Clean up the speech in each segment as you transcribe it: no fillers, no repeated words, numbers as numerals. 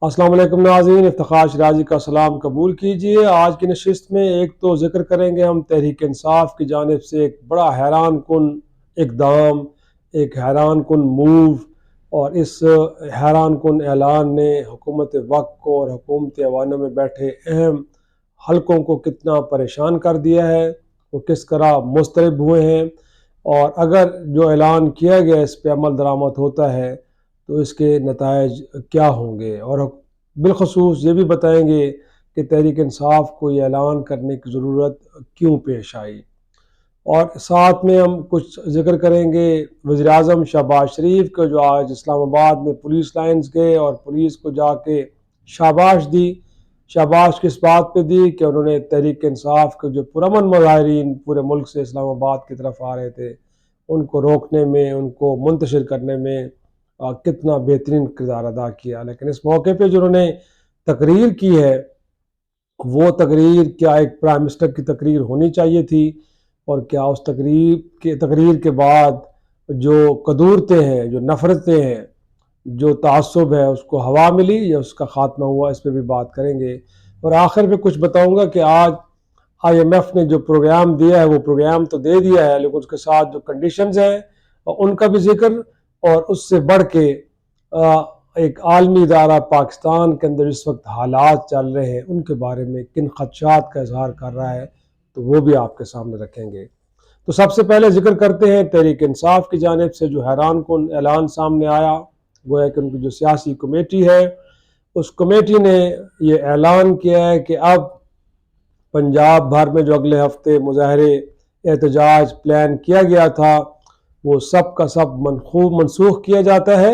السلام علیکم ناظرین، افتخار شرازی کا سلام قبول کیجیے۔ آج کی نشست میں ایک تو ذکر کریں گے ہم تحریک انصاف کی جانب سے ایک بڑا حیران کن اقدام، ایک حیران کن موو، اور اس حیران کن اعلان نے حکومت وقت کو اور حکومت ایوانوں میں بیٹھے اہم حلقوں کو کتنا پریشان کر دیا ہے، وہ کس طرح مضطرب ہوئے ہیں، اور اگر جو اعلان کیا گیا اس پہ عمل درآمد ہوتا ہے تو اس کے نتائج کیا ہوں گے، اور بالخصوص یہ بھی بتائیں گے کہ تحریک انصاف کو یہ اعلان کرنے کی ضرورت کیوں پیش آئی۔ اور ساتھ میں ہم کچھ ذکر کریں گے وزیر اعظم شہباز شریف کو، جو آج اسلام آباد میں پولیس لائنز گئے اور پولیس کو جا کے شاباش دی۔ شاباش کس بات پہ دی کہ انہوں نے تحریک انصاف کے جو پرامن مظاہرین پورے ملک سے اسلام آباد کی طرف آ رہے تھے ان کو روکنے میں، ان کو منتشر کرنے میں کتنا بہترین کردار ادا کیا۔ لیکن اس موقع پہ جو انہوں نے تقریر کی ہے، وہ تقریر کیا ایک پرائم منسٹر کی تقریر ہونی چاہیے تھی، اور کیا اس تقریر کے بعد جو قدورتیں ہیں، جو نفرتیں ہیں، جو تعصب ہے، اس کو ہوا ملی یا اس کا خاتمہ ہوا؟ اس پہ بھی بات کریں گے۔ اور آخر میں کچھ بتاؤں گا کہ آج آئی ایم ایف نے جو پروگرام دیا ہے، وہ پروگرام تو دے دیا ہے، لیکن اس کے ساتھ جو کنڈیشنز ہیں ان کا بھی ذکر، اور اس سے بڑھ کے ایک عالمی ادارہ پاکستان کے اندر اس وقت حالات چل رہے ہیں ان کے بارے میں کن خدشات کا اظہار کر رہا ہے، تو وہ بھی آپ کے سامنے رکھیں گے۔ تو سب سے پہلے ذکر کرتے ہیں تحریک انصاف کی جانب سے جو حیران کن اعلان سامنے آیا، وہ ہے کہ ان کی جو سیاسی کمیٹی ہے، اس کمیٹی نے یہ اعلان کیا ہے کہ اب پنجاب بھر میں جو اگلے ہفتے مظاہرے احتجاج پلان کیا گیا تھا وہ سب کا سب منسوخ کیا جاتا ہے،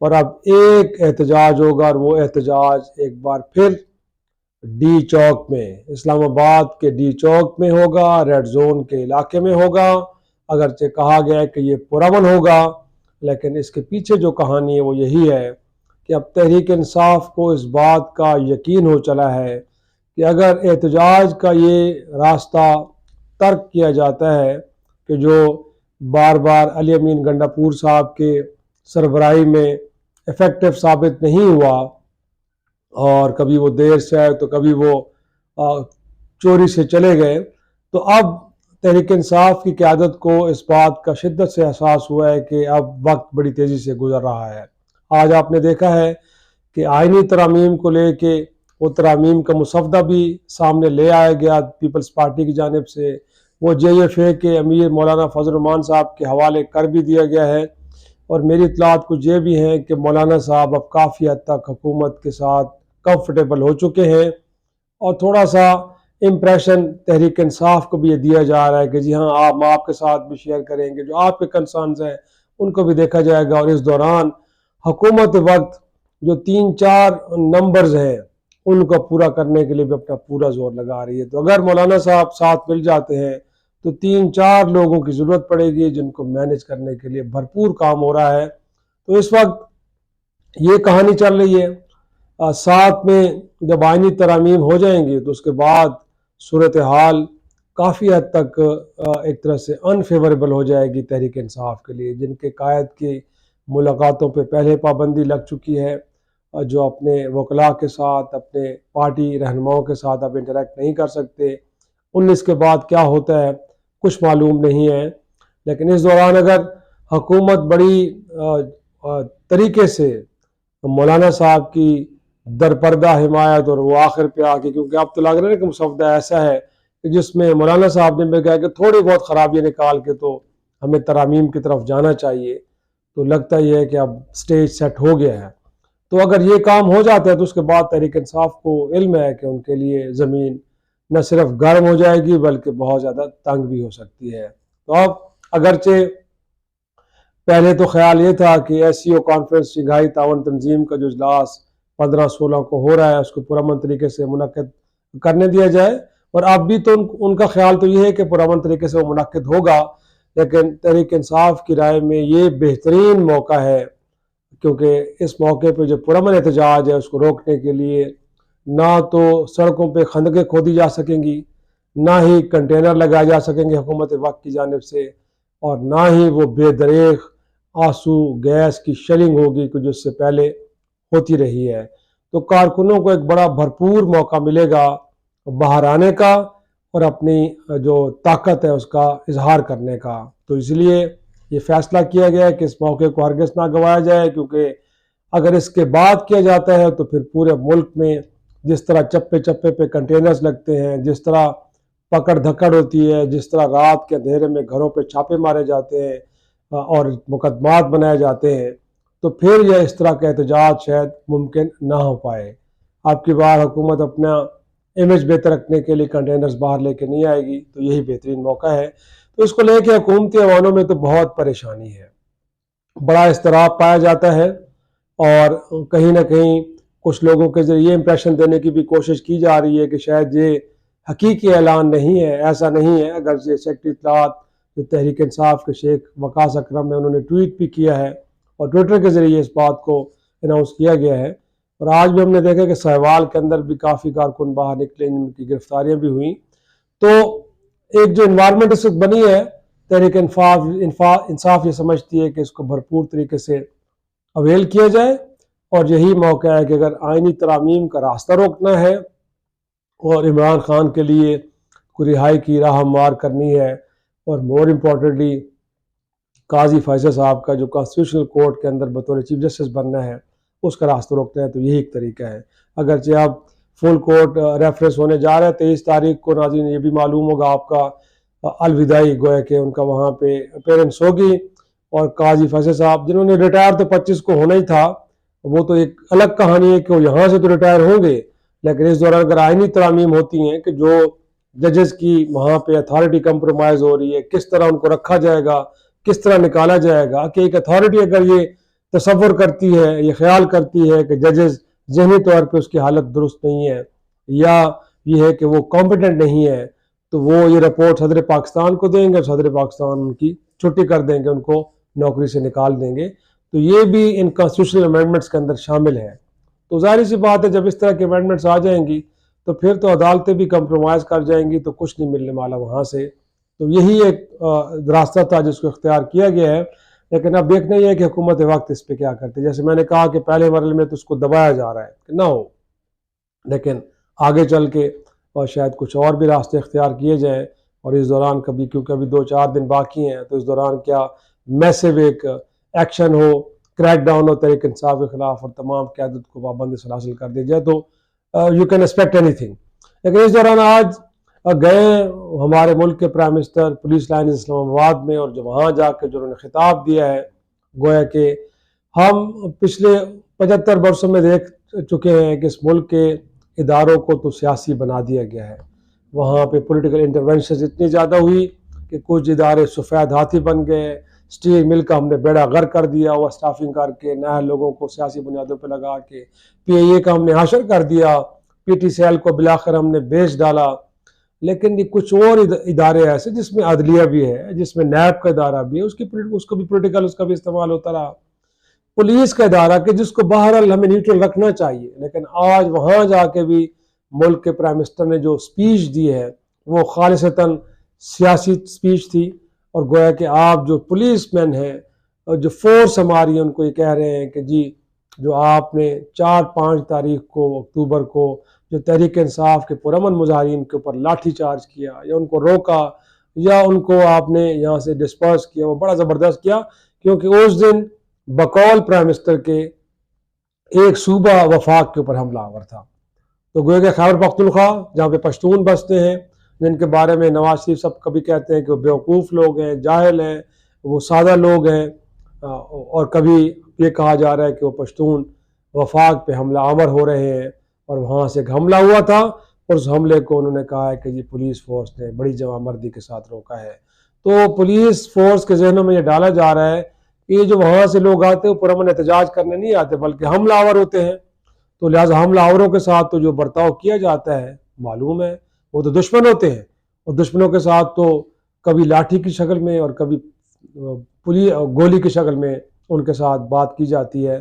اور اب ایک احتجاج ہوگا، اور وہ احتجاج ایک بار پھر ڈی چوک میں، اسلام آباد کے ڈی چوک میں ہوگا، ریڈ زون کے علاقے میں ہوگا۔ اگرچہ کہا گیا ہے کہ یہ پرامن ہوگا، لیکن اس کے پیچھے جو کہانی ہے وہ یہی ہے کہ اب تحریک انصاف کو اس بات کا یقین ہو چلا ہے کہ اگر احتجاج کا یہ راستہ ترک کیا جاتا ہے کہ جو بار بار علی امین گنڈا پور صاحب کے سربراہی میں افیکٹو ثابت نہیں ہوا، اور کبھی وہ دیر سے آئے تو کبھی وہ چوری سے چلے گئے، تو اب تحریک انصاف کی قیادت کو اس بات کا شدت سے احساس ہوا ہے کہ اب وقت بڑی تیزی سے گزر رہا ہے۔ آج آپ نے دیکھا ہے کہ آئینی ترامیم کو لے کے وہ ترامیم کا مسودہ بھی سامنے لے آیا گیا پیپلز پارٹی کی جانب سے، وہ جے ایف اے کے امیر مولانا فضل الرحمان صاحب کے حوالے کر بھی دیا گیا ہے، اور میری اطلاعات کچھ یہ بھی ہیں کہ مولانا صاحب اب کافی حد تک حکومت کے ساتھ کمفرٹیبل ہو چکے ہیں، اور تھوڑا سا امپریشن تحریک انصاف کو بھی یہ دیا جا رہا ہے کہ جی ہاں ہم آپ کے ساتھ بھی شیئر کریں گے، جو آپ کے کنسرنز ہیں ان کو بھی دیکھا جائے گا، اور اس دوران حکومت وقت جو 3-4 نمبرز ہیں ان کو پورا کرنے کے لیے بھی اپنا پورا زور لگا رہی ہے۔ تو اگر مولانا صاحب ساتھ مل جاتے ہیں تو 3-4 لوگوں کی ضرورت پڑے گی جن کو مینج کرنے کے لیے بھرپور کام ہو رہا ہے۔ تو اس وقت یہ کہانی چل رہی ہے، ساتھ میں جب آئینی ترامیم ہو جائیں گی تو اس کے بعد صورتحال کافی حد تک ایک طرح سے انفیوریبل ہو جائے گی تحریک انصاف کے لیے، جن کے قائد کی ملاقاتوں پہ پہلے پابندی لگ چکی ہے، جو اپنے وکلاء کے ساتھ، اپنے پارٹی رہنماؤں کے ساتھ اب انٹریکٹ نہیں کر سکتے۔ 19 کے بعد کیا ہوتا ہے کچھ معلوم نہیں ہے، لیکن اس دوران اگر حکومت بڑی طریقے سے مولانا صاحب کی درپردہ حمایت، اور وہ آخر پہ آ کے، کیونکہ اب تو لگ رہا ہے کہ مسودہ ایسا ہے کہ جس میں مولانا صاحب نے بھی کہا کہ تھوڑی بہت خرابیاں نکال کے تو ہمیں ترامیم کی طرف جانا چاہیے، تو لگتا یہ ہے کہ اب سٹیج سیٹ ہو گیا ہے۔ تو اگر یہ کام ہو جاتا ہے تو اس کے بعد تحریک انصاف کو علم ہے کہ ان کے لیے زمین نہ صرف گرم ہو جائے گی بلکہ بہت زیادہ تنگ بھی ہو سکتی ہے۔ تو اب اگرچہ پہلے تو خیال یہ تھا کہ S C O conference Shanghai تعاون تنظیم کا جو اجلاس 15-16 کو ہو رہا ہے اس کو پرامن طریقے سے منعقد کرنے دیا جائے، اور اب بھی تو ان کا خیال تو یہ ہے کہ پرامن طریقے سے وہ منعقد ہوگا، لیکن تحریک انصاف کی رائے میں یہ بہترین موقع ہے، کیونکہ اس موقع پہ جو پرامن احتجاج ہے اس کو روکنے کے لیے نہ تو سڑکوں پہ خندقیں کھودی جا سکیں گی، نہ ہی کنٹینر لگائے جا سکیں گے حکومت وقت کی جانب سے، اور نہ ہی وہ بے دریغ آنسو گیس کی شیلنگ ہوگی کہ جو اس سے پہلے ہوتی رہی ہے۔ تو کارکنوں کو ایک بڑا بھرپور موقع ملے گا باہر آنے کا اور اپنی جو طاقت ہے اس کا اظہار کرنے کا۔ تو اس لیے یہ فیصلہ کیا گیا ہے کہ اس موقع کو ہرگز نہ گنوایا جائے، کیونکہ اگر اس کے بعد کیا جاتا ہے تو پھر پورے ملک میں جس طرح چپے چپے پہ کنٹینرز لگتے ہیں، جس طرح پکڑ دھکڑ ہوتی ہے، جس طرح رات کے اندھیرے میں گھروں پہ چھاپے مارے جاتے ہیں اور مقدمات بنائے جاتے ہیں، تو پھر یہ اس طرح کا احتجاج شاید ممکن نہ ہو پائے۔ آپ کی بار حکومت اپنا امیج بہتر رکھنے کے لیے کنٹینرز باہر لے کے نہیں آئے گی، تو یہی بہترین موقع ہے۔ تو اس کو لے کے حکومتی ایوانوں میں تو بہت پریشانی ہے، بڑا اضطراب پایا جاتا ہے، اور کہیں نہ کہیں کچھ لوگوں کے ذریعے یہ امپریشن دینے کی بھی کوشش کی جا رہی ہے کہ شاید یہ حقیقی اعلان نہیں ہے، ایسا نہیں ہے۔ اگر یہ سیکرٹری اطلاعات جو تحریک انصاف کے شیخ وقاص اکرم ہے، انہوں نے ٹویٹ بھی کیا ہے اور ٹویٹر کے ذریعے اس بات کو اناؤنس کیا گیا ہے، اور آج بھی ہم نے دیکھا کہ سہوال کے اندر بھی کافی کارکن باہر نکلے، ان کی گرفتاریاں بھی ہوئیں۔ تو ایک جو انوائرمنٹ اس وقت بنی ہے، تحریک انصاف یہ سمجھتی ہے کہ اس کو بھرپور طریقے سے اویل کیا جائے، اور یہی موقع ہے کہ اگر آئینی ترامیم کا راستہ روکنا ہے اور عمران خان کے لیے کوئی رہائی کی راہ ہموار کرنی ہے، اور مور امپورٹنٹلی قاضی فیصل صاحب کا جو کانسٹیٹیوشنل کورٹ کے اندر بطور چیف جسٹس بننا ہے، اس کا راستہ روکنا ہے، تو یہی ایک طریقہ ہے۔ اگرچہ اب فل کورٹ ریفرنس ہونے جا رہا ہے 23 تاریخ کو، ناظرین یہ بھی معلوم ہوگا آپ کا الوداعی گویا کہ ان کا وہاں پہ اپیرنس ہوگی، اور قاضی فیصل صاحب جنہوں نے ریٹائر تو 25 کو ہونا ہی تھا، وہ تو ایک الگ کہانی ہے کہ وہ یہاں سے تو ریٹائر ہوں گے، لیکن اس دوران اگر آئینی ترامیم ہوتی ہیں کہ جو ججز کی وہاں پہ اتھارٹی کمپرومائز ہو رہی ہے، کس طرح ان کو رکھا جائے گا، کس طرح نکالا جائے گا، کہ ایک اتھارٹی اگر یہ تصور کرتی ہے، یہ خیال کرتی ہے کہ ججز ذہنی طور پہ اس کی حالت درست نہیں ہے، یا یہ ہے کہ وہ کمپیٹنٹ نہیں ہے، تو وہ یہ رپورٹ صدر پاکستان کو دیں گے، اور صدر پاکستان ان کی چھٹی کر دیں گے، ان کو نوکری سے نکال دیں گے۔ تو یہ بھی ان کانسٹیٹیوشنل امینڈمنٹس کے اندر شامل ہے۔ تو ظاہر سی بات ہے جب اس طرح کے امینڈمنٹس آ جائیں گی تو پھر تو عدالتیں بھی کمپرومائز کر جائیں گی، تو کچھ نہیں ملنے والا وہاں سے۔ تو یہی ایک راستہ تھا جس کو اختیار کیا گیا ہے، لیکن اب دیکھنا یہ ہے کہ حکومت وقت اس پہ کیا کرتی ہے۔ جیسے میں نے کہا کہ پہلے مرحلے میں تو اس کو دبایا جا رہا ہے کہ نہ ہو، لیکن آگے چل کے اور شاید کچھ اور بھی راستے اختیار کیے جائیں، اور اس دوران کبھی، کیونکہ ابھی 2-4 دن باقی ہیں، تو اس دوران کیا میسو ایک ایکشن ہو، کریک ڈاؤن ہو تحریک انصاف کے خلاف، اور تمام قیادت کو پابندی سے حاصل کر دیا جائے، تو you can expect any thing. لیکن اس دوران آج گئے ہمارے ملک کے پرائم منسٹر پولیس لائن اسلام آباد میں، اور جو وہاں جا کے جو انہوں نے خطاب دیا ہے، گویا کہ ہم پچھلے 75 برسوں میں دیکھ چکے ہیں کہ اس ملک کے اداروں کو تو سیاسی بنا دیا گیا ہے، وہاں پہ پولیٹیکل انٹرونشنز اتنی زیادہ ہوئی کہ کچھ ادارے سفید ہاتھی بن گئے، اسٹیل مل کا ہم نے بیڑا غرق کر دیا، وہ اسٹافنگ کر کے نئے لوگوں کو سیاسی بنیادوں پہ لگا کے، پی اے اے کا ہم نے حشر کر دیا، پی ٹی سی ایل کو بلاخر ہم نے بیچ ڈالا۔ لیکن یہ کچھ اور ادارے ایسے جس میں عدلیہ بھی ہے، جس میں نیب کا ادارہ بھی ہے، اس کو بھی پولیٹیکل اس کا بھی استعمال ہوتا رہا، پولیس کا ادارہ کہ جس کو بہرحال ہمیں نیوٹرل رکھنا چاہیے، لیکن آج وہاں جا کے بھی ملک کے پرائم منسٹر نے جو سپیچ دی ہے وہ خالصتاً سیاسی سپیچ تھی، اور گویا کہ آپ جو پولیس مین ہیں اور جو فورس ہماری ان کو یہ کہہ رہے ہیں کہ جی جو آپ نے 4-5 تاریخ کو اکتوبر کو جو تحریک انصاف کے پرامن مظاہرین کے اوپر لاٹھی چارج کیا، یا ان کو روکا، یا ان کو آپ نے یہاں سے ڈسپرس کیا، وہ بڑا زبردست کیا، کیونکہ اس دن بقول پرائم منسٹر کے ایک صوبہ وفاق کے اوپر حملہ آور تھا۔ تو گویا کہ خیبر پختونخوا جہاں پہ پشتون بستے ہیں، جن کے بارے میں نواز شریف سب کبھی کہتے ہیں کہ وہ بیوقوف لوگ ہیں، جاہل ہیں، وہ سادہ لوگ ہیں، اور کبھی یہ کہا جا رہا ہے کہ وہ پشتون وفاق پہ حملہ آور ہو رہے ہیں، اور وہاں سے ایک حملہ ہوا تھا، اور اس حملے کو انہوں نے کہا ہے کہ یہ پولیس فورس نے بڑی جواں مردی کے ساتھ روکا ہے۔ تو پولیس فورس کے ذہنوں میں یہ ڈالا جا رہا ہے کہ یہ جو وہاں سے لوگ آتے ہیں وہ پرامن احتجاج کرنے نہیں آتے بلکہ حملہ آور ہوتے ہیں، تو لہٰذا حملہ آوروں کے ساتھ تو جو برتاؤ کیا جاتا ہے معلوم ہے، وہ تو دشمن ہوتے ہیں، اور دشمنوں کے ساتھ تو کبھی لاٹھی کی شکل میں اور کبھی گولی کی شکل میں ان کے ساتھ بات کی جاتی ہے۔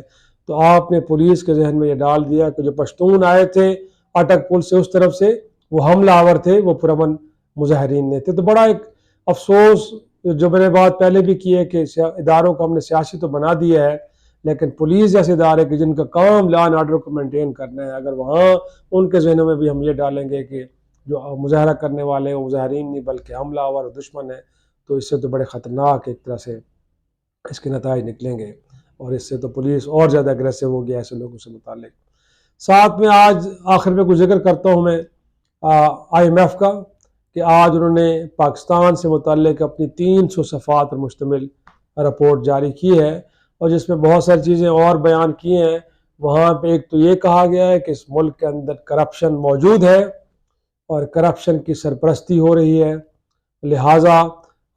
تو آپ نے پولیس کے ذہن میں یہ ڈال دیا کہ جو پشتون آئے تھے اٹک پل سے اس طرف سے، وہ حملہ آور تھے، وہ پرامن مظاہرین نے تھے۔ تو بڑا ایک افسوس جو میں نے بات پہلے بھی کی ہے کہ اداروں کو ہم نے سیاسی تو بنا دیا ہے، لیکن پولیس جیسے ادارے کہ جن کا کام لا اینڈ آرڈر کو مینٹین کرنا ہے، اگر وہاں ان کے ذہنوں میں بھی ہم یہ ڈالیں گے کہ جو مظاہرہ کرنے والے وہ مظاہرین نہیں بلکہ حملہ آور اور دشمن ہے، تو اس سے تو بڑے خطرناک ایک طرح سے اس کے نتائج نکلیں گے، اور اس سے تو پولیس اور زیادہ اگریسو ہوگی ایسے لوگوں سے متعلق۔ ساتھ میں آج آخر میں کچھ ذکر کرتا ہوں میں آئی ایم ایف کا، کہ آج انہوں نے پاکستان سے متعلق اپنی 300 صفحات پر مشتمل رپورٹ جاری کی ہے، اور جس میں بہت ساری چیزیں اور بیان کی ہیں۔ وہاں پہ ایک تو یہ کہا گیا ہے کہ اس ملک کے اندر کرپشن موجود ہے اور کرپشن کی سرپرستی ہو رہی ہے، لہٰذا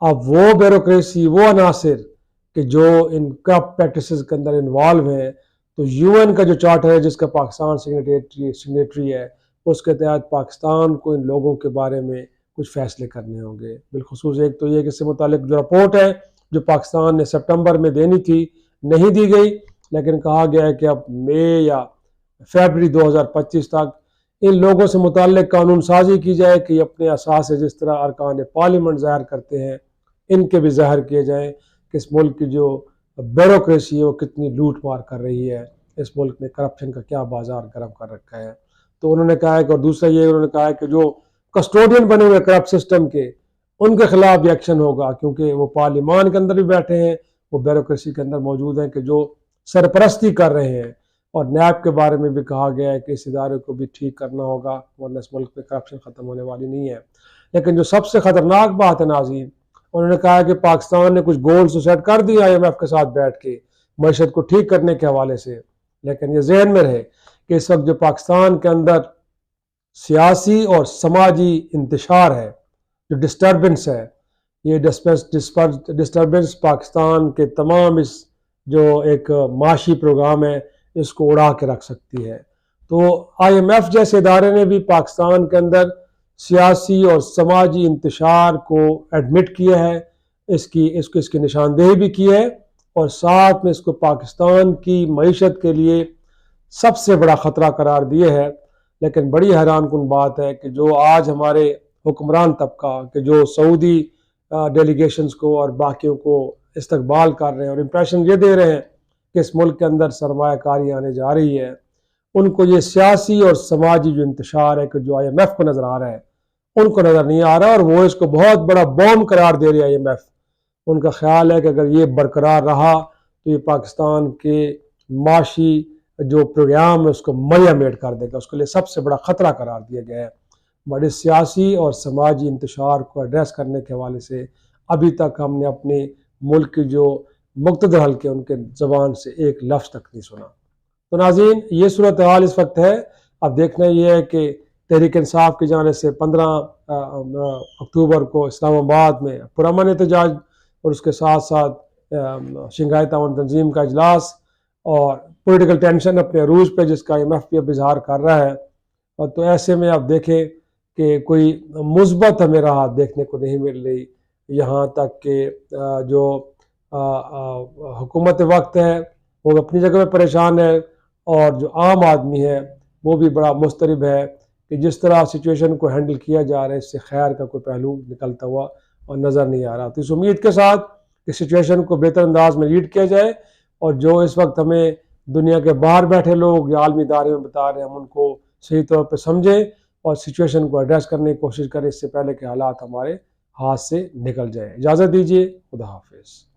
اب وہ بیوروکریسی، وہ عناصر کہ جو ان کرپٹ پریکٹسز کے اندر انوالو ہیں، تو یو این کا جو چارٹر ہے جس کا پاکستان سگنیٹری ہے، اس کے تحت پاکستان کو ان لوگوں کے بارے میں کچھ فیصلے کرنے ہوں گے۔ بالخصوص ایک تو یہ کہ اس سے متعلق جو رپورٹ ہے جو پاکستان نے سپٹمبر میں دینی تھی نہیں دی گئی، لیکن کہا گیا ہے کہ اب مئی یا فیبرری 2025 تک ان لوگوں سے متعلق قانون سازی کی جائے کہ یہ اپنے اثاثے جس طرح ارکان پارلیمنٹ ظاہر کرتے ہیں ان کے بھی ظاہر کیے جائیں کہ اس ملک کی جو بیوروکریسی ہے وہ کتنی لوٹ مار کر رہی ہے، اس ملک نے کرپشن کا کیا بازار گرم کر رکھا ہے۔ تو انہوں نے کہا ہے کہ، اور دوسرا یہ انہوں نے کہا ہے کہ جو کسٹوڈین بنے ہوئے کرپٹ سسٹم کے ان کے خلاف بھی ایکشن ہوگا، کیونکہ وہ پارلیمان کے اندر بھی بیٹھے ہیں، وہ بیوروکریسی کے اندر موجود ہیں کہ جو سرپرستی کر رہے ہیں، اور نیب کے بارے میں بھی کہا گیا ہے کہ اس ادارے کو بھی ٹھیک کرنا ہوگا ورنہ اس ملک میں کرپشن ختم ہونے والی نہیں ہے۔ لیکن جو سب سے خطرناک بات ہے ناظرین، انہوں نے کہا کہ پاکستان نے کچھ گولز سیٹ کر دی آئی ایم ایف کے ساتھ بیٹھ کے معیشت کو ٹھیک کرنے کے حوالے سے، لیکن یہ ذہن میں رہے کہ اس وقت جو پاکستان کے اندر سیاسی اور سماجی انتشار ہے، جو ڈسٹربنس ہے، یہ ڈسٹربنس پاکستان کے تمام اس جو ایک معاشی پروگرام ہے اس کو اڑا کے رکھ سکتی ہے۔ تو آئی ایم ایف جیسے ادارے نے بھی پاکستان کے اندر سیاسی اور سماجی انتشار کو ایڈمٹ کیا ہے، اس کی نشاندہی بھی کی ہے، اور ساتھ میں اس کو پاکستان کی معیشت کے لیے سب سے بڑا خطرہ قرار دیے ہے۔ لیکن بڑی حیران کن بات ہے کہ جو آج ہمارے حکمران طبقہ کہ جو سعودی ڈیلیگیشنز کو اور باقیوں کو استقبال کر رہے ہیں اور امپریشن یہ دے رہے ہیں کہ اس ملک کے اندر سرمایہ کاری آنے جا رہی ہے، ان کو یہ سیاسی اور سماجی جو انتشار ہے کہ جو آئی ایم ایف کو نظر آ رہا ہے ان کو نظر نہیں آ رہا، اور وہ اس کو بہت بڑا بوم قرار دے رہی ہے آئی ایم ایف۔ ان کا خیال ہے کہ اگر یہ برقرار رہا تو یہ پاکستان کے معاشی جو پروگرام ہے اس کو ملیا میٹ کر دے گا، اس کے لیے سب سے بڑا خطرہ قرار دیا گیا ہے۔ بڑے سیاسی اور سماجی انتشار کو ایڈریس کرنے کے حوالے سے ابھی تک ہم نے اپنے ملک کی جو مقتدر حلقے ان کے زبان سے ایک لفظ تک نہیں سنا۔ تو ناظرین یہ صورتحال اس وقت ہے، اب دیکھنا یہ ہے کہ تحریک انصاف کی جانب سے 15 اکتوبر کو اسلام آباد میں پرامن احتجاج، اور اس کے ساتھ ساتھ شنگھائی تعاون تنظیم کا اجلاس، اور پولیٹیکل ٹینشن اپنے عروج پہ جس کا آئی ایم ایف بھی اب اظہار کر رہا ہے، اور تو ایسے میں آپ دیکھیں کہ کوئی مثبت ہمیں راہ دیکھنے کو نہیں مل رہی، یہاں تک کہ جو حکومت وقت ہے وہ اپنی جگہ میں پریشان ہے، اور جو عام آدمی ہے وہ بھی بڑا مضطرب ہے کہ جس طرح سچویشن کو ہینڈل کیا جا رہا ہے اس سے خیر کا کوئی پہلو نکلتا ہوا اور نظر نہیں آ رہا۔ تو اس امید کے ساتھ کہ سچویشن کو بہتر انداز میں لیڈ کیا جائے، اور جو اس وقت ہمیں دنیا کے باہر بیٹھے لوگ یا عالمی ادارے میں بتا رہے ہیں ہم ان کو صحیح طور پہ سمجھیں اور سچویشن کو ایڈریس کرنے کی کوشش کریں، اس سے پہلے کہ حالات ہمارے ہاتھ سے نکل جائیں۔ اجازت دیجیے، خدا حافظ۔